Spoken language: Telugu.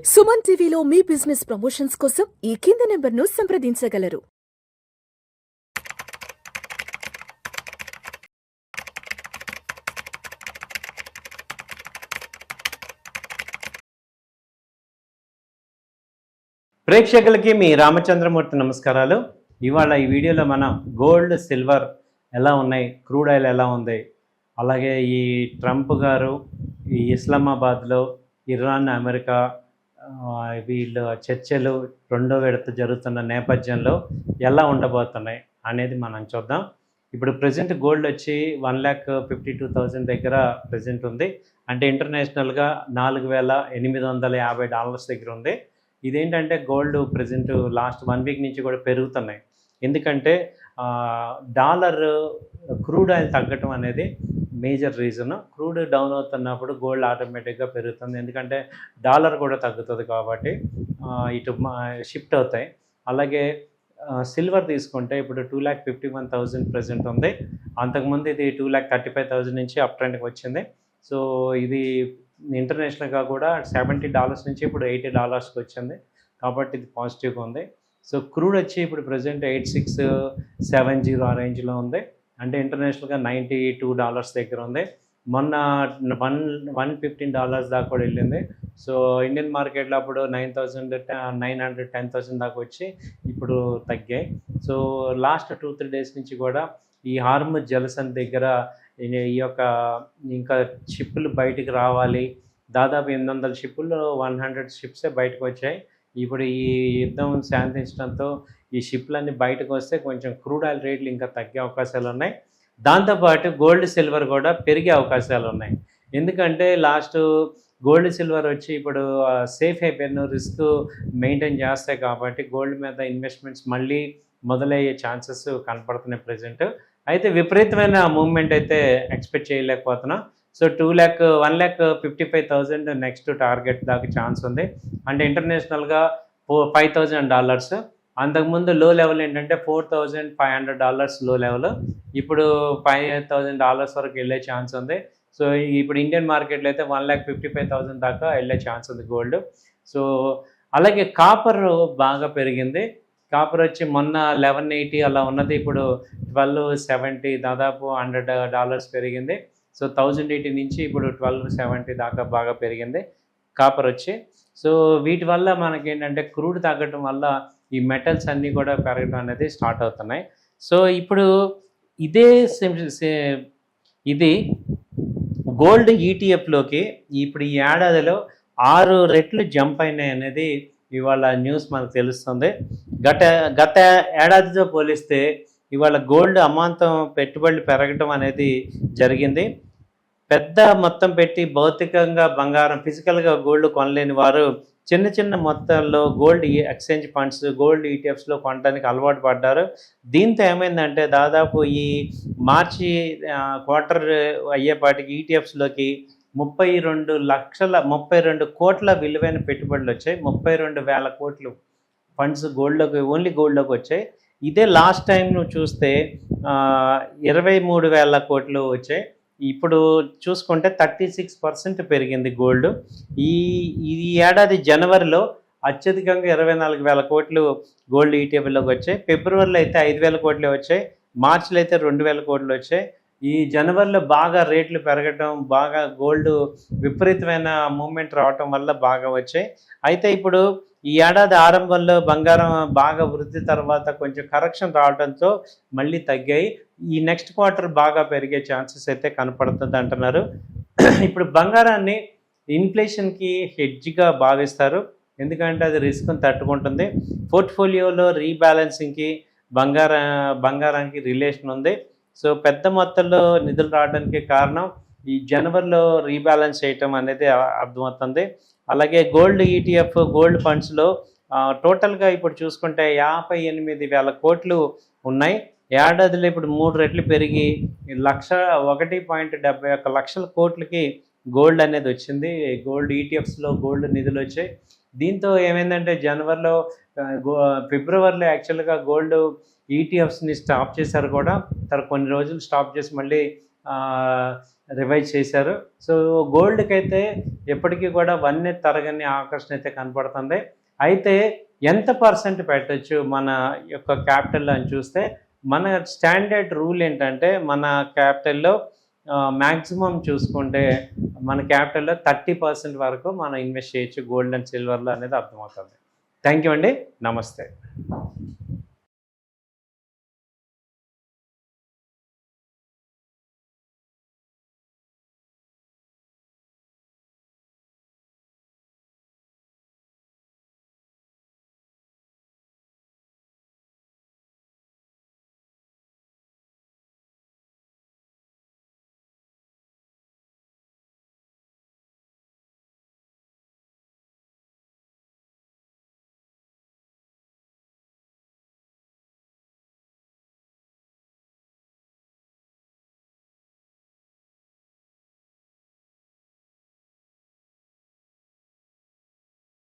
సుమన్ టీవీలో మీ బిజినెస్ ప్రమోషన్స్ కోసం ఈ కింది నెంబర్ను సంప్రదించగలరు. ప్రేక్షకులకి మీ రామచంద్రమూర్తి నమస్కారాలు. ఇవాళ ఈ వీడియోలో మనం గోల్డ్, సిల్వర్ ఎలా ఉన్నాయి, క్రూడ్ ఆయిల్ ఎలా ఉంది, అలాగే ఈ ట్రంప్ గారు ఈ ఇస్లామాబాద్లో ఇరాన్, అమెరికా వీళ్ళు చర్చలు రెండో విడత జరుగుతున్న నేపథ్యంలో ఎలా ఉండబోతున్నాయి అనేది మనం చూద్దాం. ఇప్పుడు ప్రజెంట్ గోల్డ్ వచ్చి 1,52,000 దగ్గర ప్రజెంట్ ఉంది. అంటే ఇంటర్నేషనల్గా $4,850 దగ్గర ఉంది. ఇదేంటంటే గోల్డ్ ప్రజెంట్ లాస్ట్ 1 వీక్ నుంచి కూడా పెరుగుతున్నాయి. ఎందుకంటే డాలర్ క్రూడ్ ఆయిల్ తగ్గటం అనేది మేజర్ రీజన్. క్రూడ్ డౌన్ అవుతున్నప్పుడు గోల్డ్ ఆటోమేటిక్గా పెరుగుతుంది. ఎందుకంటే డాలర్ కూడా తగ్గుతుంది కాబట్టి ఇటు షిఫ్ట్ అవుతాయి. అలాగే సిల్వర్ తీసుకుంటే ఇప్పుడు 2,51,000 ప్రజెంట్ ఉంది. అంతకుముందు ఇది 2,35,000 నుంచి అప్ ట్రెండ్కి వచ్చింది. సో ఇది ఇంటర్నేషనల్గా కూడా $70 నుంచి ఇప్పుడు $80కి వచ్చింది. కాబట్టి ఇది పాజిటివ్గా ఉంది. సో క్రూడ్ వచ్చి ఇప్పుడు ప్రజెంట్ 8670 ఆ రేంజ్లో ఉంది. అంటే ఇంటర్నేషనల్గా $92 దగ్గర ఉంది. మొన్న $115 దాకా కూడా వెళ్ళింది. సో ఇండియన్ మార్కెట్లో అప్పుడు 9,910,000 దాకా వచ్చి ఇప్పుడు తగ్గాయి. సో లాస్ట్ 2-3 డేస్ నుంచి కూడా ఈ హార్ముజ్ జలసంధి దగ్గర ఈ యొక్క ఇంకా షిప్పులు బయటికి రావాలి. దాదాపు 800 షిప్పుల్లో 100 షిప్సే బయటకు వచ్చాయి. ఇప్పుడు ఈ యుద్ధం శాంతించడంతో ఈ షిప్లన్నీ బయటకు వస్తే కొంచెం క్రూడ్ ఆయిల్ రేట్లు ఇంకా తగ్గే అవకాశాలు ఉన్నాయి. దాంతోపాటు గోల్డ్, సిల్వర్ కూడా పెరిగే అవకాశాలు ఉన్నాయి. ఎందుకంటే లాస్ట్ గోల్డ్, సిల్వర్ వచ్చి ఇప్పుడు సేఫ్ అయిపోయిన రిస్క్ మెయింటైన్ చేస్తాయి కాబట్టి గోల్డ్ మీద ఇన్వెస్ట్మెంట్స్ మళ్ళీ మొదలయ్యే ఛాన్సెస్ కనపడుతున్నాయి ప్రజెంట్. అయితే విపరీతమైన మూవ్మెంట్ అయితే ఎక్స్పెక్ట్ చేయలేకపోతున్నాం. సో 1,55,000 నెక్స్ట్ టార్గెట్ దాకా ఛాన్స్ ఉంది. అంటే ఇంటర్నేషనల్గా $5,000. అంతకుముందు లో లెవెల్ ఏంటంటే $4,500 లో లెవెల్. ఇప్పుడు $5,000 వరకు వెళ్ళే ఛాన్స్ ఉంది. సో ఇప్పుడు ఇండియన్ మార్కెట్లో అయితే 1,55,000 దాకా వెళ్ళే ఛాన్స్ ఉంది గోల్డ్. సో అలాగే కాపర్ బాగా పెరిగింది. కాపర్ వచ్చి మొన్న 1,180 అలా ఉన్నది, ఇప్పుడు 1,270 దాదాపు $100 పెరిగింది. సో 1,080 నుంచి ఇప్పుడు 1,270 దాకా బాగా పెరిగింది కాపర్ వచ్చి. సో వీటి వల్ల మనకేంటంటే క్రూడ్ తగ్గడం వల్ల ఈ మెటల్స్ అన్నీ కూడా పెరగడం అనేది స్టార్ట్ అవుతున్నాయి. సో ఇప్పుడు ఇది గోల్డ్ ఈటీఎఫ్లోకి ఇప్పుడు ఈ ఏడాదిలో 6 రెట్లు జంప్ అయినాయి అనేది ఇవాళ న్యూస్ మనకు తెలుస్తుంది. గత ఏడాదితో పోలిస్తే ఇవాళ గోల్డ్ అమాంతం పెట్టుబడులు పెరగడం అనేది జరిగింది. పెద్ద మొత్తం పెట్టి భౌతికంగా బంగారం ఫిజికల్గా గోల్డ్ కొనలేని వారు చిన్న చిన్న మొత్తాల్లో గోల్డ్ ఎక్స్చేంజ్ ఫండ్స్, గోల్డ్ ఈటీఎఫ్స్లో కొనడానికి అలవాటు పడ్డారు. దీంతో ఏమైందంటే దాదాపు ఈ మార్చి క్వార్టర్ అయ్యేపాటికి ఈటీఎఫ్స్లోకి 32 కోట్ల విలువైన పెట్టుబడులు వచ్చాయి. 32,000 కోట్లు ఫండ్స్ గోల్డ్లోకి, ఓన్లీ గోల్డ్లోకి వచ్చాయి. ఇదే లాస్ట్ టైం నువ్వు చూస్తే 23,000 కోట్లు వచ్చాయి. ఇప్పుడు చూసుకుంటే 36% పెరిగింది గోల్డ్. ఈ ఏడాది జనవరిలో అత్యధికంగా 24,000 కోట్లు గోల్డ్ ఈటీఎఫ్లోకి వచ్చాయి. ఫిబ్రవరిలో అయితే 5,000 కోట్లే వచ్చాయి. మార్చిలో అయితే 2,000 కోట్లు వచ్చాయి. ఈ జనవరిలో బాగా రేట్లు పెరగటం, బాగా గోల్డ్ విపరీతమైన మూమెంట్ రావటం వల్ల బాగా వచ్చాయి. అయితే ఇప్పుడు ఈ ఏడాది ఆరంభంలో బంగారం బాగా వృద్ధి తర్వాత కొంచెం కరెక్షన్ రావడంతో మళ్ళీ తగ్గాయి. ఈ నెక్స్ట్ క్వార్టర్ బాగా పెరిగే ఛాన్సెస్ అయితే కనపడుతుంది అంటున్నారు. ఇప్పుడు బంగారాన్ని ఇన్ఫ్లేషన్కి హెడ్జ్గా భావిస్తారు. ఎందుకంటే అది రిస్క్ని తట్టుకుంటుంది. పోర్ట్ఫోలియోలో రీబ్యాలెన్సింగ్కి బంగారానికి రిలేషన్ ఉంది. సో పెద్ద మొత్తంలో నిధులు రావడానికి కారణం ఈ జనవరిలో రీబ్యాలెన్స్ చేయటం అనేది అర్థమవుతుంది. అలాగే గోల్డ్ ఈటీఎఫ్, గోల్డ్ ఫండ్స్లో టోటల్గా ఇప్పుడు చూసుకుంటే 58,000 కోట్లు ఉన్నాయి. ఏడాదిలో ఇప్పుడు 3 రెట్లు పెరిగి 1.71 లక్షల కోట్లకి గోల్డ్ అనేది వచ్చింది. గోల్డ్ ఈటీఎఫ్స్లో గోల్డ్ నిధులు వచ్చాయి. దీంతో ఏమైందంటే జనవరిలో ఫిబ్రవరిలో యాక్చువల్గా గోల్డ్ ఈటీఎఫ్స్ని స్టాప్ చేశారు కూడా. కొన్ని రోజులు స్టాప్ చేసి మళ్ళీ రివైజ్ చేశారు. సో గోల్డ్కి అయితే ఎప్పటికీ కూడా వన్నె తరగని ఆకర్షణ అయితే కనపడుతుంది. అయితే ఎంత పర్సెంట్ పెట్టచ్చు మన యొక్క క్యాపిటల్లో అని చూస్తే మన స్టాండర్డ్ రూల్ ఏంటంటే మన క్యాపిటల్లో మ్యాక్సిమం చూసుకుంటే మన క్యాపిటల్లో 30% వరకు మనం ఇన్వెస్ట్ చేయొచ్చు గోల్డ్ అండ్ సిల్వర్లో అనేది అర్థమవుతుంది. థ్యాంక్ యూ అండి. నమస్తే.